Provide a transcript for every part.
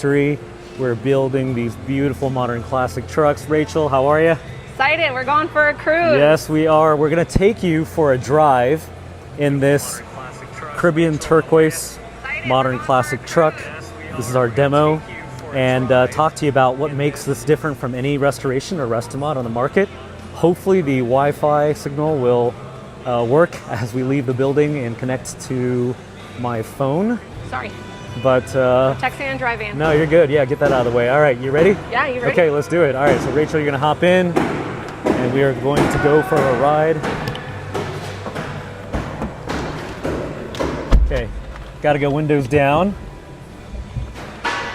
We're building these beautiful modern classic trucks. Rachel, how are you? Excited. We're going for a cruise. Yes, we are. We're going to take you for a drive in this Caribbean turquoise modern classic truck. This is our demo, and talk to you about what makes this different from any restoration or Restomod on the market. Hopefully the Wi-Fi signal will work as we leave the building and connect to my phone. Sorry. But texting and driving. No, you're good. Yeah, get that out of the way. All right, you ready? Yeah, you ready? Okay, let's do it. All right, so Rachel, you're gonna hop in, and we are going to go for a ride. Okay, gotta go windows down,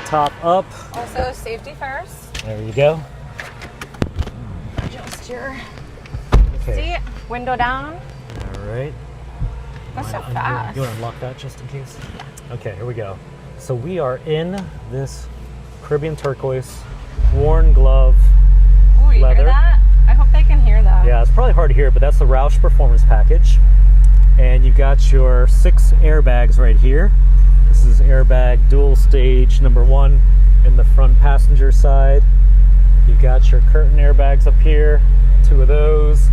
top up. Also, safety first. There you go. Adjust your Okay. seat. Window down. All right. That's so fast. You want to unlock that just in case? Okay, here we go. So we are in this Caribbean turquoise, worn glove Ooh, you leather. hear that? I hope they can hear that. Yeah, it's probably hard to hear, but that's the Roush Performance Package. And you've got your 6 airbags right here. This is airbag dual stage number 1 in the front passenger side. You've got your curtain airbags up here, 2 of those.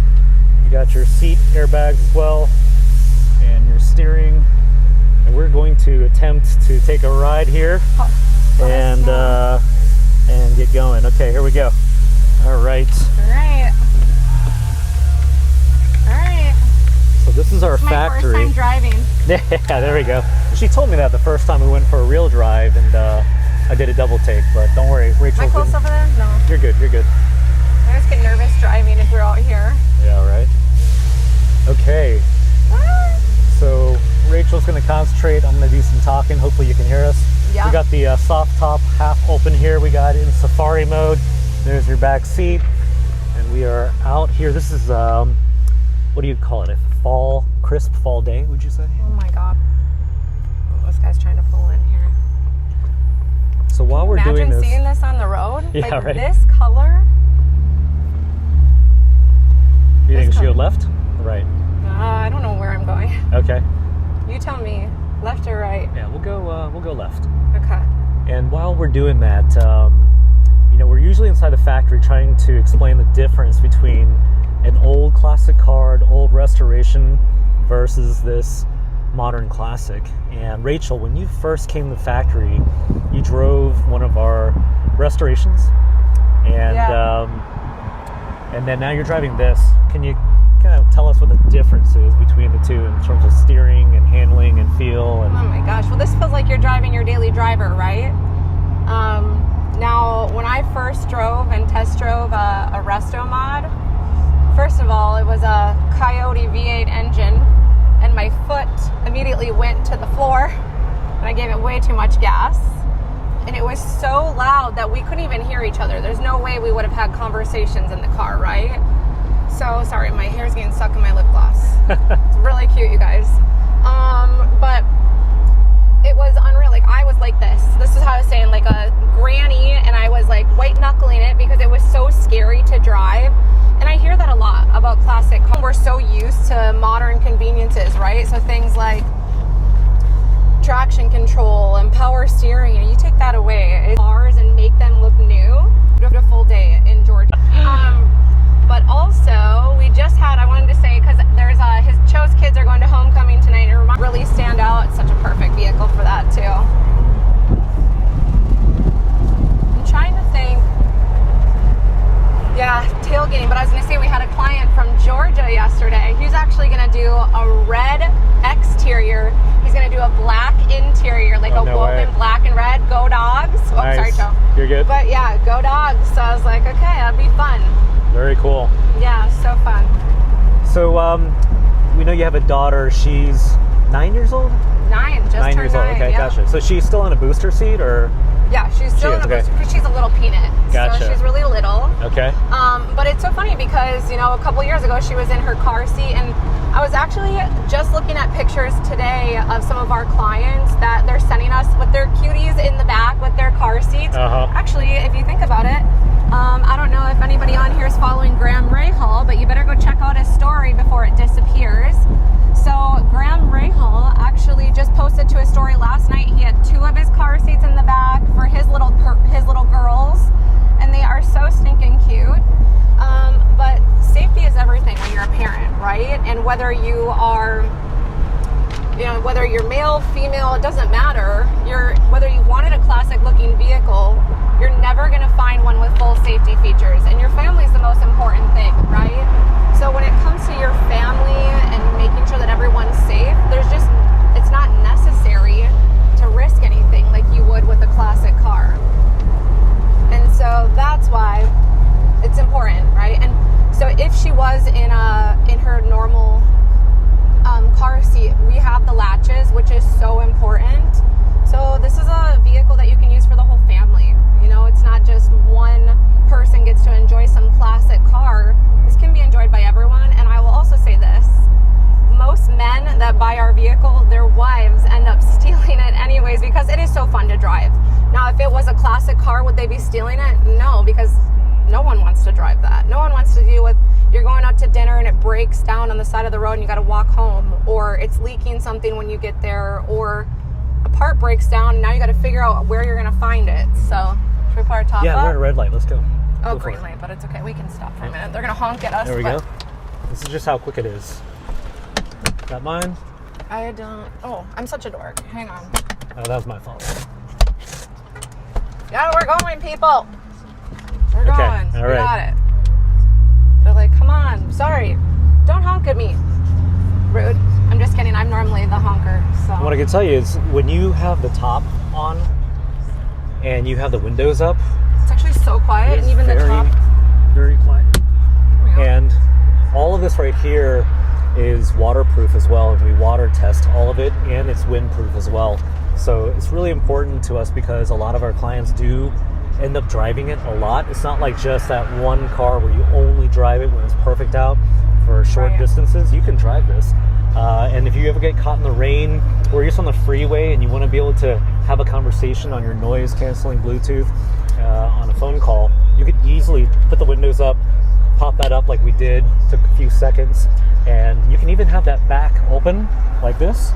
You got your seat airbags as well, and your steering. And we're going to attempt to take a ride here and get going. Okay, here we go. All right. All right. So this is our factory. My first time driving. Yeah, there we go. She told me that the first time we went for a real drive, and I did a double take, but don't worry, Rachel. Am I close over there? No. You're good, you're good. I just get nervous driving if we're out here. Yeah, right. Okay. So Rachel's going to concentrate. I'm going to do some talking. Hopefully you can hear us. Yeah. We got the soft top half open here. We got it in safari mode. There's your back seat. And we are out here. This is, what do you call it? A crisp fall day, would you say? Oh my God. Oh, this guy's trying to pull in here. So while we're doing this. Imagine seeing this on the road. Yeah, like right. This color. You think she go left? Right. I don't know where I'm going. Okay. You tell me, left or right? Yeah, we'll go left. Okay. And while we're doing that, we're usually inside the factory trying to explain the difference between an old classic car, an old restoration, versus this modern classic. And Rachel, when you first came to the factory, you drove one of our restorations, and and then now you're driving this. Can you kind of tell us what the difference is between the two in terms of steering and handling and feel? And oh my gosh, well this feels like you're driving your daily driver, right? Now, when I first drove and test drove a Restomod, first of all, it was a Coyote V8 engine, and my foot immediately went to the floor, and I gave it way too much gas, and it was so loud that we couldn't even hear each other. There's no way we would have had conversations in the car, right? So, sorry, my hair's getting stuck in my lip gloss. It's really cute, you guys. But it was unreal. Like, I was like this. This is how I was saying, like a granny, and I was like white knuckling it because it was so scary to drive. And I hear that a lot about classic cars. We're so used to modern conveniences, right? So things like traction control and power steering, and you take that away, cars, and make them look new. Beautiful day in Georgia. But also, we just had, I wanted to say, because there's Cho's kids are going to homecoming tonight, and it really stand out. It's such a perfect vehicle for that, too. I'm trying to think. Yeah, tailgating, but I was going to say we had a client from Georgia yesterday. He's actually going to do a red exterior. He's going to do a black interior, like a woven black and red. Go Dogs. Oh, nice. Sorry, Cho. You're good. But yeah, go Dogs. So I was like, okay, that'd be fun. Very cool. Yeah, so fun. So, we know you have a daughter. She's 9 years old? 9, just 9 years old. Okay, yeah. Gotcha. So she's still in a booster seat, or? Yeah, she's still in a booster because she's a little peanut. Gotcha. So she's really little. Okay. But it's so funny because, a couple years ago she was in her car seat, and I was actually just looking at pictures today of some of our clients that they're sending us with their cuties in the back with their car seats. Actually, if you think about it, I don't know if anybody on here is following Graham Rahal, but you better go check out his story before it disappears. So Graham Rahal actually just posted to his story last night. He had 2 of his car seats in the back for his little girls, and they are so stinking cute. But safety is everything when you're a parent, right? And whether you are, whether you're male, female, it doesn't matter. Whether you wanted a classic looking vehicle, you're never going to find one with full safety features. And your family is the most important thing, right? So when it comes to your family and making sure that everyone's safe, it's not necessary to risk anything like you would with a classic car. And so that's why it's important, right? And so if she was in her normal car seat, we have the latches, which is so important. So this is a vehicle that you can use for the whole family. It's not just one person gets to enjoy some classic car. This can be enjoyed by everyone. And I will also say this: most men that buy our vehicle, their wives end up stealing it anyways because it is so fun to drive. Now, if it was a classic car, would they be stealing it? No, because no one wants to drive that. No one wants to deal with you're going out to dinner and it breaks down on the side of the road and you got to walk home, or it's leaking something when you get there, or a part breaks down and now you got to figure out where you're going to find it. So, should we put our top up? Yeah, we're at a red light. Let's go. Oh, green light, but it's okay. We can stop for a minute. They're going to honk at us. There we go. This is just how quick it is. Got mine? I don't. Oh, I'm such a dork. Hang on. Oh, that was my fault. Yeah, we're going, people. We're going. All right. We got it. They're like, come on. Sorry. Don't honk at me. Rude. I'm just kidding. I'm normally the honker. So. What I can tell you is when you have the top on and you have the windows up, it's actually so quiet, and even the top. Very quiet. And all of this right here is waterproof as well, and we water test all of it, and it's windproof as well. So it's really important to us because a lot of our clients do end up driving it a lot. It's not like just that one car where you only drive it when it's perfect out for short distances. You can drive this. And if you ever get caught in the rain or you're just on the freeway and you want to be able to have a conversation on your noise canceling Bluetooth on a phone call, you could easily put the windows up, pop that up like we did, took a few seconds, and you can even have that back open like this.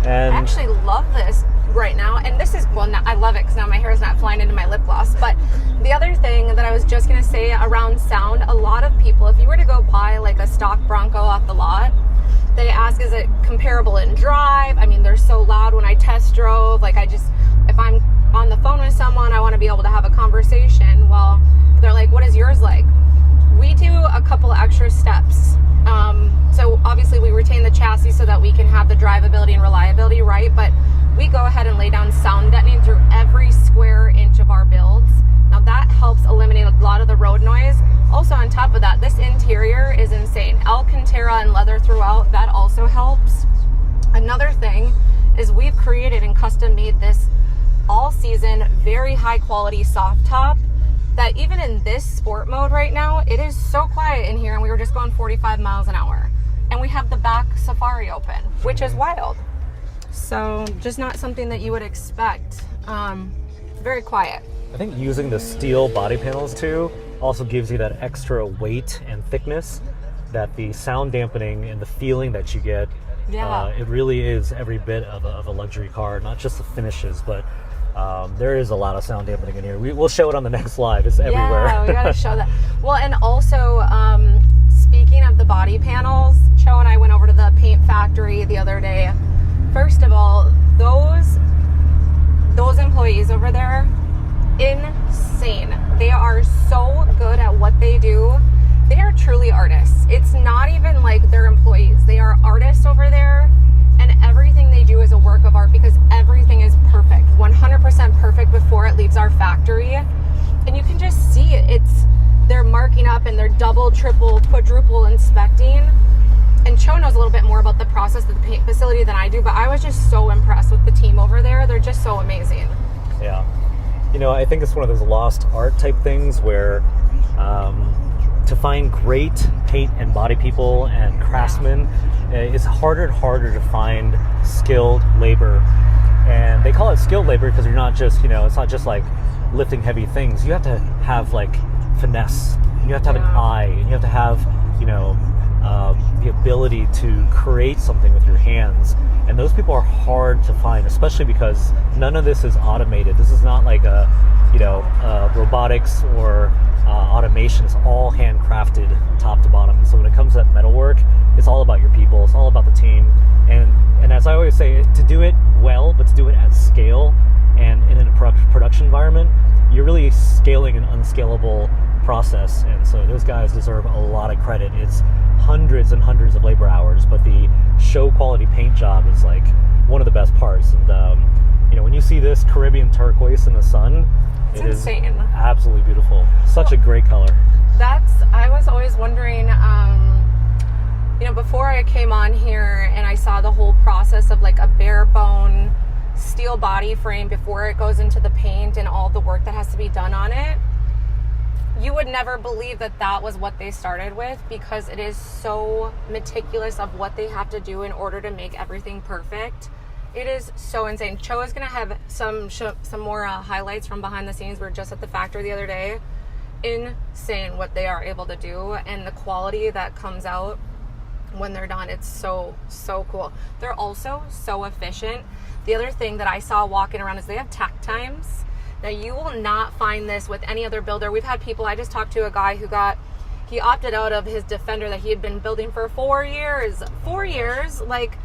And I actually love this right now, and this is, well, I love it because now my hair is not flying into my lip gloss. But the other thing that I was just going to say around sound, a lot of people, if you were to go buy like a stock Bronco off the lot, they ask, is it comparable in drive? I mean, they're so loud when I test drove. Like, if I'm on the phone with someone, I want to be able to have a conversation. Well, they're like, what is yours like? We do a couple extra steps. So obviously we retain the chassis so that we can have the drivability and reliability, right? But we go ahead and lay down sound deadening through every square inch of our builds. Now that helps eliminate a lot of the road noise. Also on top of that, this interior is insane. Alcantara and leather throughout, that also helps. Another thing is we've created and custom made this all season, very high quality soft top that even in this sport mode right now, it is so quiet in here, and we were just going 45 miles an hour. And we have the back Safari open, which is wild. So just not something that you would expect. Very quiet. I think using the steel body panels too also gives you that extra weight and thickness that the sound dampening and the feeling that you get, it really is every bit of a luxury car, not just the finishes, but there is a lot of sound dampening in here. We'll show it on the next slide. It's everywhere. Yeah, we gotta show that. Well, and also, speaking of the body panels, Cho and I went over to the paint factory the other day. First of all, those employees over there, insane. They are so good at what they do. They are truly artists. It's not even like they're employees. They are artists over there, and everything they do is a work of art because everything is perfect, 100% perfect before it leaves our factory. And you can just see it. They're marking up and they're double, triple, quadruple inspecting. And Cho knows a little bit more about the process of the paint facility than I do, but I was just so impressed with the team over there. They're just so amazing. Yeah. I think it's one of those lost art type things where to find great paint and body people and craftsmen, it's harder and harder to find skilled labor. And they call it skilled labor because you're not just, it's not just like lifting heavy things. You have to have like finesse, and you have to have an eye, and you have to have, the ability to create something with your hands. And those people are hard to find, especially because none of this is automated. This is not like robotics or automation. It's all handcrafted top to bottom. So when it comes to that metalwork, it's all about your people. It's all about the team. And as I always say, to do it well, but to do it at scale and in a production environment, you're really scaling an unscalable process. And so those guys deserve a lot of credit. It's hundreds and hundreds of labor hours, but the show quality paint job is like one of the best parts. And when you see this Caribbean turquoise in the sun, it's it insane. Is absolutely beautiful. Such a great color. I was always wondering, before I came on here and I saw the whole process of like a bare bone steel body frame before it goes into the paint and all the work that has to be done on it, you would never believe that was what they started with, because it is so meticulous of what they have to do in order to make everything perfect. It is so insane. Cho is going to have some more highlights from behind the scenes. We were just at the factory the other day. Insane what they are able to do, and the quality that comes out when they're done. It's so cool. They're also so efficient. The other thing that I saw walking around is they have tack times. Now, you will not find this with any other builder. We've had people, I just talked to a guy he opted out of his Defender that he had been building for 4 years. 4 years, like,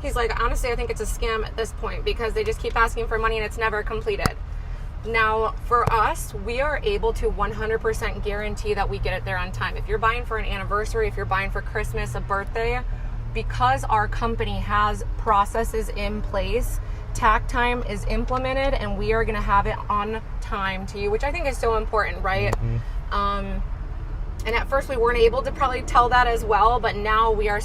he's like, honestly, I think it's a scam at this point, because they just keep asking for money and it's never completed. Now, for us, we are able to 100% guarantee that we get it there on time. If you're buying for an anniversary, if you're buying for Christmas, a birthday, because our company has processes in place, tack time is implemented, and we are going to have it on time to you, which I think is so important, right? Mm-hmm. And at first we weren't able to probably tell that as well, but now we are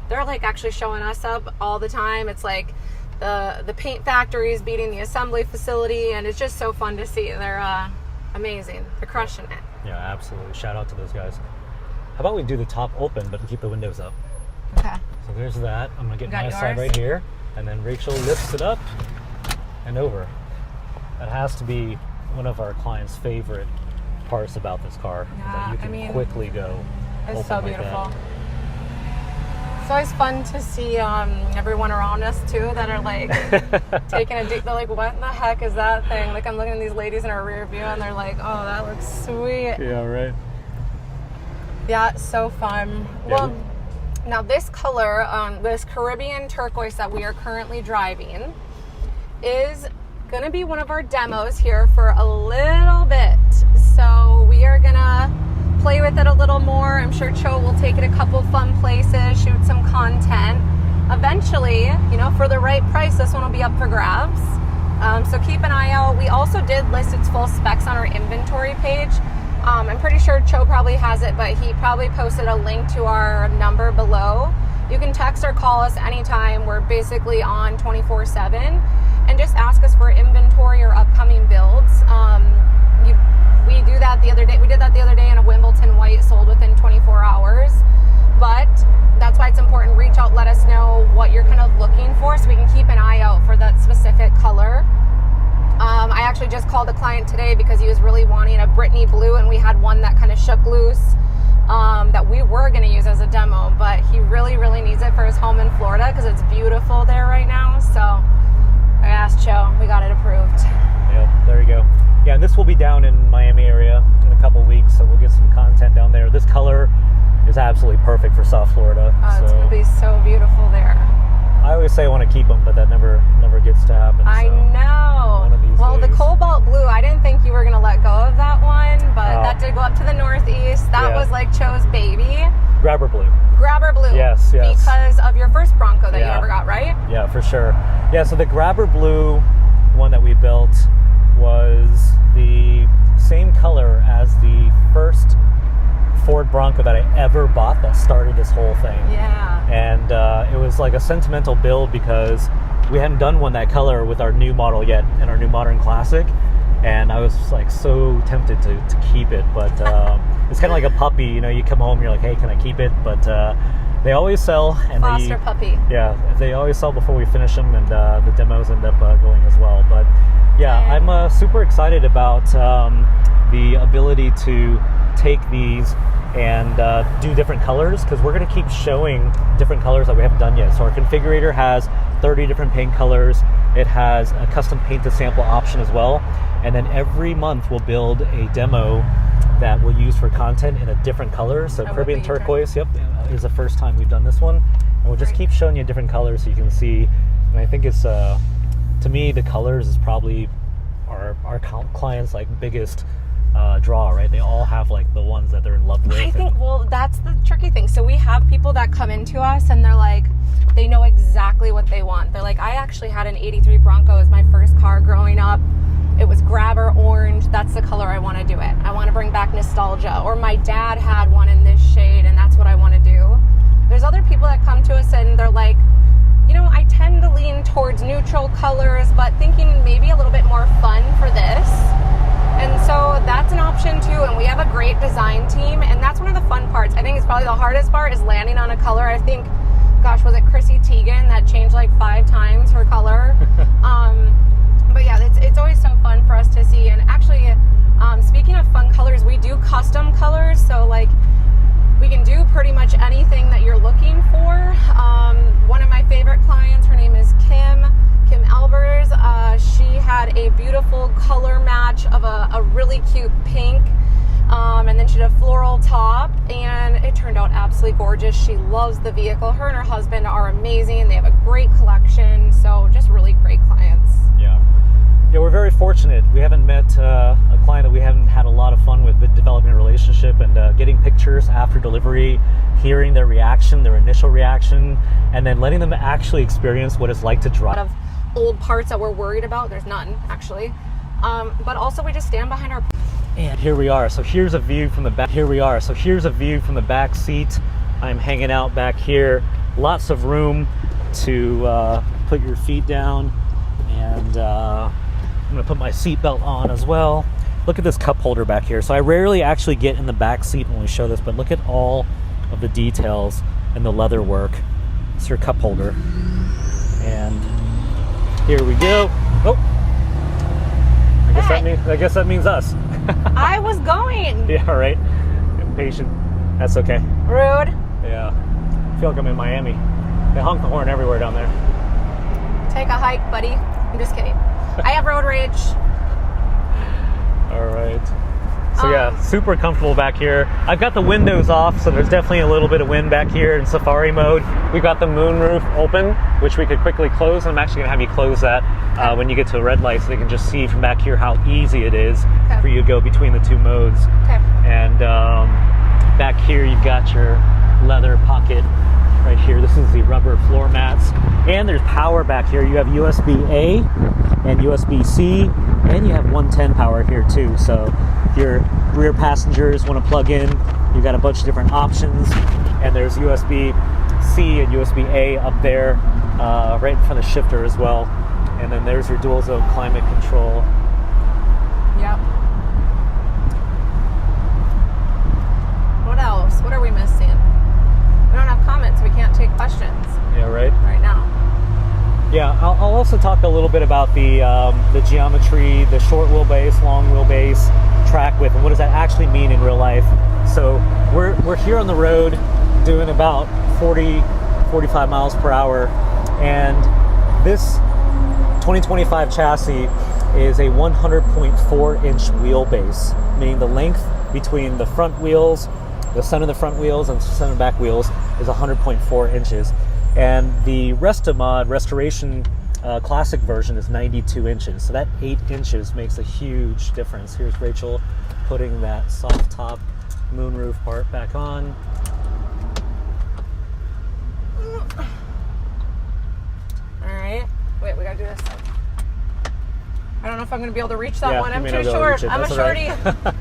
they're like actually showing us up all the time. It's like the paint factory is beating the assembly facility, and it's just so fun to see. They're amazing. They're crushing it. Yeah, absolutely. Shout out to those guys. How about we do the top open, but keep the windows up? Okay. So there's that. I'm going to get my yours? side right here. And then Rachel lifts it up and over. That has to be one of our clients' favorite parts about this car. Yeah, that you can quickly go. It's so beautiful. It's always fun to see everyone around us too that are like taking a deep. They're like, "What the heck is that thing?" Like, I'm looking at these ladies in our rear view, and they're like, "Oh, that looks sweet." Yeah, right. Yeah, it's so fun. Yeah. Well, now this color, this Caribbean turquoise that we are currently driving, is going to be one of our demos here for a little bit. So we are going to play with it a little more. I'm sure Cho will take it a couple fun places, shoot some content. Eventually, for the right price, this one will be up for grabs. So keep an eye out. We also did list its full specs on our inventory page. I'm pretty sure Cho probably has it, but he probably posted a link to our number below. You can text or call us anytime. We're basically on 24/7, and just ask us for inventory or upcoming builds. We do that the other day. We did that the other day in a Wimbledon white, sold within 24 hours. But that's why it's important. Reach out, let us know what you're kind of looking for, so we can keep an eye out for that specific color. I actually just called the client today because he was really wanting a Brittany blue, and we had one that kind of shook loose that we were going to use as a demo, but he really, really needs it for his home in Florida because it's beautiful there right now. So I asked Cho, we got it approved. Yep, there you go. Yeah, and this will be down in Miami area in a couple weeks, so we'll get some content down there. This color is absolutely perfect for South Florida. It's going to be so beautiful there. I always say I want to keep them, but that never gets to happen. I know. One of these days. The cobalt blue, I didn't think you were going to let go of that one, but that did go up to the Northeast. That was like Cho's baby. Grabber blue. Grabber blue. Yes. Because of your first Bronco that you ever got, right? Yeah, for sure. Yeah, so the Grabber blue one that we built was the same color as the first Ford Bronco that I ever bought that started this whole thing. Yeah. And it was like a sentimental build because we hadn't done one that color with our new model yet in our new Modern Classic, and I was like so tempted to keep it, but it's kind of like a puppy, you come home, you're like, hey, can I keep it? But they always sell. And Foster puppy. Yeah, they always sell before we finish them, and the demos end up going as well. But yeah, I'm super excited about the ability to take these and do different colors, because we're going to keep showing different colors that we haven't done yet. So our configurator has 30 different paint colors. It has a custom paint to sample option as well. And then every month we'll build a demo that we'll use for content in a different color. So Caribbean turquoise, yep, is the first time we've done this one. And we'll just keep showing you different colors so you can see. And I think it's, to me, the colors is probably our clients' like biggest draw, right? They all have like the ones that they're in love with. I think, well, that's the tricky thing. So we have people that come into us and they're like, they know exactly what they want. They're like, I actually had an 83 Bronco as my first car growing up. It was grabber orange. That's the color I want to do it. I want to bring back nostalgia. Or my dad had one in this shade and that's what I want to do. There's other people that come to us and they're like, you know, I tend to lean towards neutral colors, but thinking maybe a little bit more fun for this. And so that's an option too. And we have a great design team. And that's one of the fun parts. I think it's probably the hardest part is landing on a color. I think, gosh, was it Chrissy Teigen that changed like 5 times her color? But yeah, it's always so fun for us to see. And actually, speaking of fun colors, we do custom colors. So like we can do pretty much anything that you're looking for. One of my favorite clients, her name is Kim Albers. She had a beautiful color match of a really cute pink. And then she did a floral top, and it turned out absolutely gorgeous. She loves the vehicle. Her and her husband are amazing. They have a great collection, so just really great clients. Yeah, we're very fortunate. We haven't met a client that we haven't had a lot of fun with, but developing a relationship and getting pictures after delivery, hearing their reaction, their initial reaction, and then letting them actually experience what it's like to drive. A lot of old parts that we're worried about. There's none, actually. But also we just stand behind our... And here we are. So here's a view from the back. Here we are. So here's a view from the back seat. I'm hanging out back here. Lots of room to put your feet down. And I'm going to put my seatbelt on as well. Look at this cup holder back here. So I rarely actually get in the back seat when we show this, but look at all of the details and the leather work. It's your cup holder. And here we go. Oh, I guess that means us. I was going. Yeah, right. Impatient. That's okay. Rude. Yeah. I feel like I'm in Miami. They honk the horn everywhere down there. Take a hike, buddy. I'm just kidding. I have road rage. All right. So yeah, super comfortable back here. I've got the windows off, so there's definitely a little bit of wind back here in safari mode. We've got the moonroof open, which we could quickly close. I'm actually going to have you close that when you get to a red light, so they can just see from back here how easy it is for you to go between the two modes. Okay. And back here, you've got your leather pocket right here. This is the rubber floor mats. And there's power back here. You have USB-A and USB-C, and you have 110 power here too. So if your rear passengers want to plug in, you've got a bunch of different options. And there's USB-C and USB-A up there, right in front of the shifter as well. And then there's your dual zone climate control. Yep. What else? What are we missing? We don't have comments. We can't take questions. Yeah, right now. Yeah, I'll also talk a little bit about the geometry, the short wheelbase, long wheelbase, track width, and what does that actually mean in real life. So we're here on the road doing about 45 miles per hour, and this 2025 chassis is a 100.4 inch wheelbase, meaning the length between the front wheels, the center of the front wheels and center back wheels is 100.4 inches. And the Restomod Restoration Classic version is 92 inches. So that 8 inches makes a huge difference. Here's Rachel putting that soft top moonroof part back on. All right. Wait, we gotta do this. I don't know if I'm gonna be able to reach that Yeah, one. I'm you too may not be able to short. reach it. I'm a That's all shorty.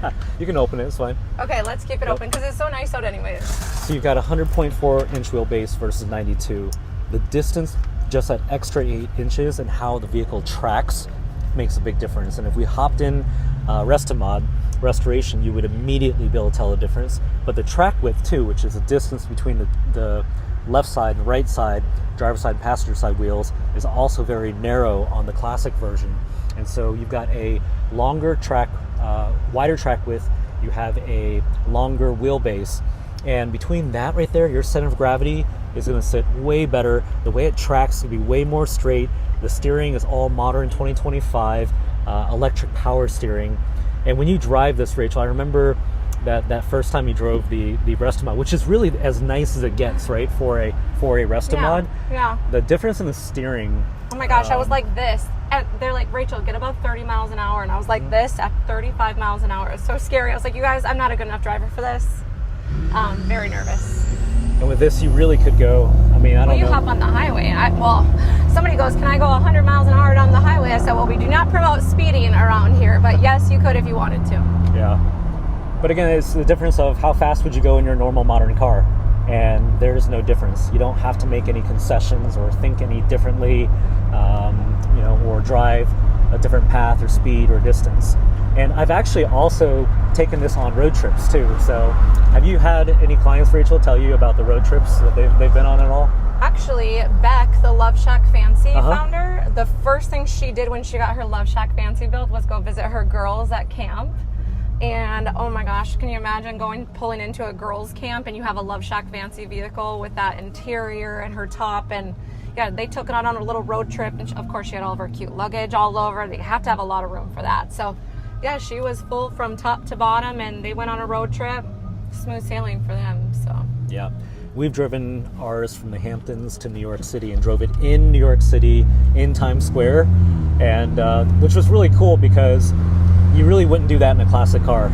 right. You can open it, it's fine. Okay, let's keep it open because it's so nice out anyways. So you've got a 100.4 inch wheelbase versus 92. The distance, just that extra 8 inches, and how the vehicle tracks makes a big difference. And if we hopped in Restomod Restoration, you would immediately be able to tell the difference. But the track width too, which is the distance between the left side and right side, driver's side and passenger side wheels, is also very narrow on the classic version. And so you've got a longer track, wider track width. you have a longer wheelbase. And between that right there, your center of gravity is going to sit way better. The way it tracks will be way more straight. The steering is all modern 2025 electric power steering. And when you drive this, Rachel, I remember that first time you drove the Restomod, which is really as nice as it gets, right, for a Restomod. Yeah. The difference in the steering. Oh my gosh, I was like this. And they're like, Rachel, get above 30 miles an hour. And I was like this at 35 miles an hour. It was so scary. I was like, you guys, I'm not a good enough driver for this. Very nervous. And with this, you really could go, I mean, I don't know. You hop on the highway. Somebody goes, can I go 100 miles an hour down the highway? I said, well, we do not promote speeding around here. But yes, you could if you wanted to. Yeah. But again, it's the difference of how fast would you go in your normal modern car. And there's no difference. You don't have to make any concessions or think any differently, or drive a different path or speed or distance. And I've actually also taken this on road trips too. So have you had any clients, Rachel, tell you about the road trips that they've been on at all? Actually, Beck, the Love Shack Fancy founder, the first thing she did when she got her Love Shack Fancy built was go visit her girls at camp. And oh my gosh, can you imagine pulling into a girls' camp and you have a Love Shack Fancy vehicle with that interior and her top? And yeah, they took it on a little road trip. And of course, she had all of her cute luggage all over. They have to have a lot of room for that. So yeah, she was full from top to bottom, and they went on a road trip. Smooth sailing for them. So yeah, we've driven ours from the Hamptons to New York City and drove it in New York City in Times Square, and which was really cool because you really wouldn't do that in a classic car.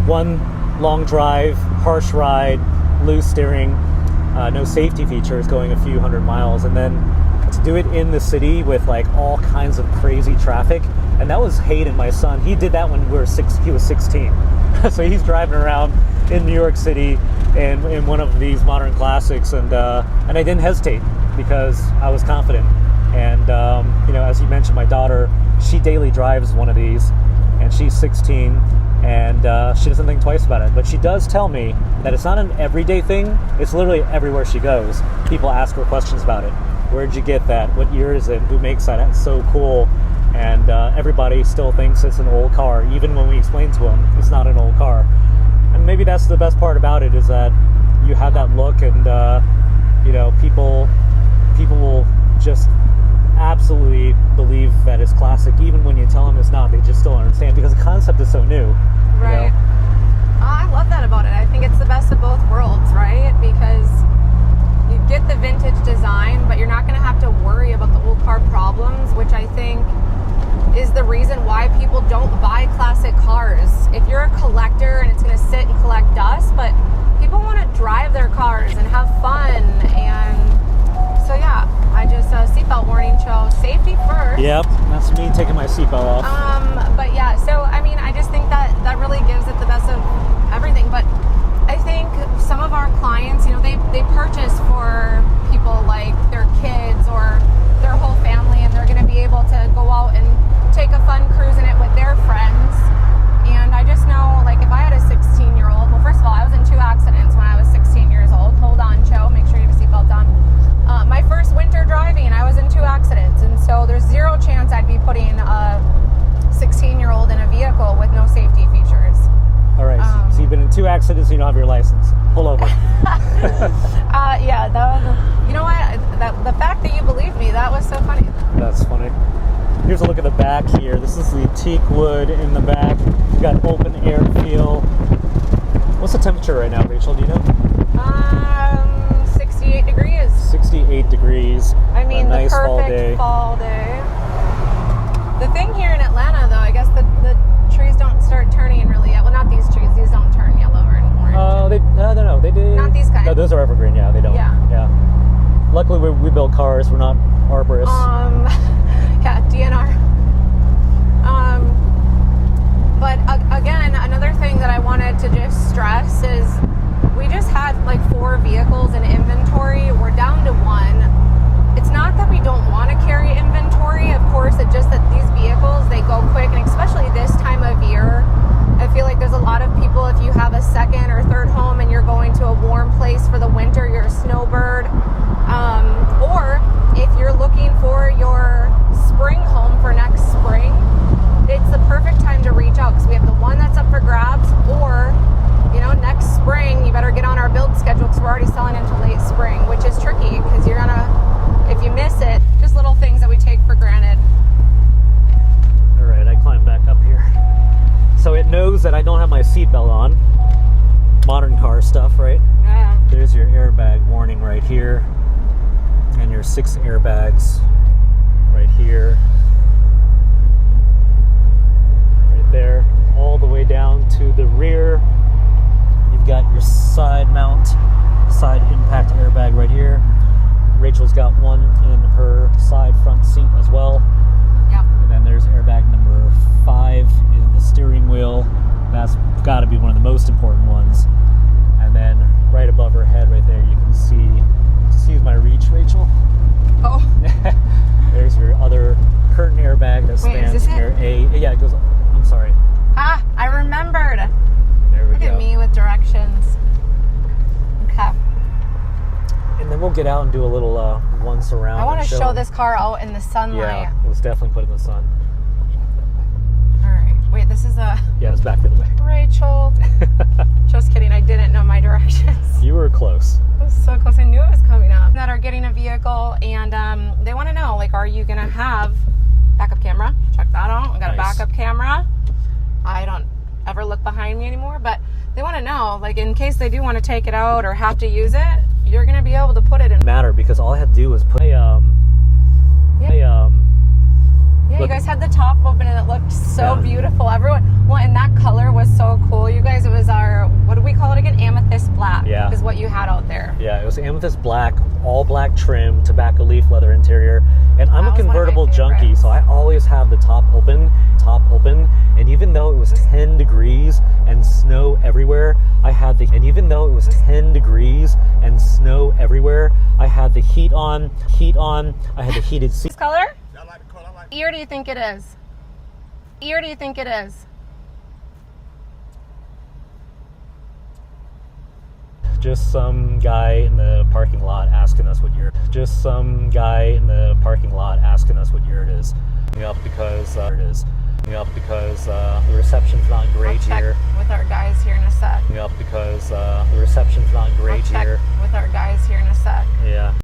One long drive, harsh ride, loose steering, no safety features, going a few hundred miles, and then to do it in the city with like all kinds of crazy traffic. And that was Hayden, my son. He did that when he was 16. So he's driving around in New York City in one of these modern classics, and I didn't hesitate because I was confident. And as you mentioned, my daughter, she daily drives one of these, and she's 16, and she doesn't think twice about it. But she does tell me that it's not an everyday thing. It's literally everywhere she goes. People ask her questions about it. Where'd you get that? What year is it? Who makes that? That's so cool. And everybody still thinks it's an old car, even when we explain to them it's not an old car. And maybe that's the best part about it, is that you have that look, and people will just absolutely believe that it's classic, even when you tell them it's not. They just don't understand because the concept is so new. Right. I love that about it. I think it's the best of both worlds, right? Because you get the vintage design, but you're not going to have to worry about the old car problems, which I think is the reason why people don't buy classic cars. If you're a collector and it's going to sit and collect dust, but people want to drive their cars and have fun. And so yeah, I just seatbelt warning show, safety first. Yep, that's me taking my seatbelt off. But yeah, so I mean, I just think that really gives it the best of everything. But I think some of our clients, they purchase for people like their kids or their whole family, and they're going to be able to go out and take a fun cruise in it with their friends. And I just know, like, if I had a 16-year-old, well, first of all, I was in 2 accidents when I was 16 years old. Hold on, Joe, make sure you have a seatbelt on. My first winter driving, I was in 2 accidents, and so there's zero chance I'd be putting a 16-year-old in a vehicle with no safety features. All right, so you've been in 2 accidents, you don't have your license. Pull over. Yeah, you know what? The fact that you believed me, that was so funny. That's funny. Here's a look at the back here. This is the teak wood in the back. We've got open air feel. What's the temperature right now, Rachel? Do you know? 68 degrees. 68 degrees. I mean, nice the perfect fall day. The thing here in Atlanta, though, I guess the trees don't start turning really yet. Well, not these trees. These don't turn yellow or orange. No, they do. Not these kinds. No, those are evergreen. Yeah, they don't. Yeah. Luckily, we build cars. We're not arborists. Yeah, DNR. But again, another thing that I wanted to just stress is we just had like 4 vehicles in inventory. We're down to 1. It's not that we don't want to carry inventory. Of course, it's just that these vehicles, they go quick, and especially this time of year, I feel like there's a lot of people, if you have a second or third home and you're going to a warm place for the winter, you're a snowbird, or if you're looking for your spring home for next knows that I don't have my seatbelt on. Modern car stuff, right? Yeah. There's your airbag warning right here. And your 6 airbags right here. Right there. All the way down to the rear. You've got your side mount, side impact airbag right here. Rachel's got one in her side front seat as well. Yep. And then there's airbag number 5 in the steering wheel. That's got to be one of the most important ones. And then right above her head right there, you can see my reach, Rachel. Oh. There's your other curtain airbag that Wait, is spans this it? near yeah, it goes, I'm sorry. Ah, I remembered. There we Look go. at me with directions. Okay. And then we'll get out and do a little once around. I want and to show this car out in the sunlight. Yeah, let's definitely put it in the sun. All right. Wait, this is a Yeah, it's back the other way. Rachel. Just kidding. I didn't know my directions. You were close. I was so close. I knew it was coming up. That are getting a vehicle, and they want to know, like, are you gonna have backup camera? Check that out. I got a Nice. backup camera. I don't ever look behind me anymore, but they want to know, like, in case they do want to take it out or have to use it, you're gonna be able to put it in. Matter because all I had to do was put Yeah, you look- guys had the top open and it looked so Yeah. beautiful. Everyone, well, and that color was so cool. You guys, it was our, what do we call it again? Amethyst black. Yeah. Is what you had out there. Yeah, it was amethyst black, all black trim, tobacco leaf leather interior. And I'm That a was one of my convertible junkie, favorites. so I always have the top open. And even though it was 10 degrees and snow everywhere, I had the heat on, I had the heated seat. This color? Ear do you think it is? Ear do you think it is? Just some guy in the parking lot asking us what year. The reception's not great I'll check here. with our guys here in a sec. The reception's not great I'll check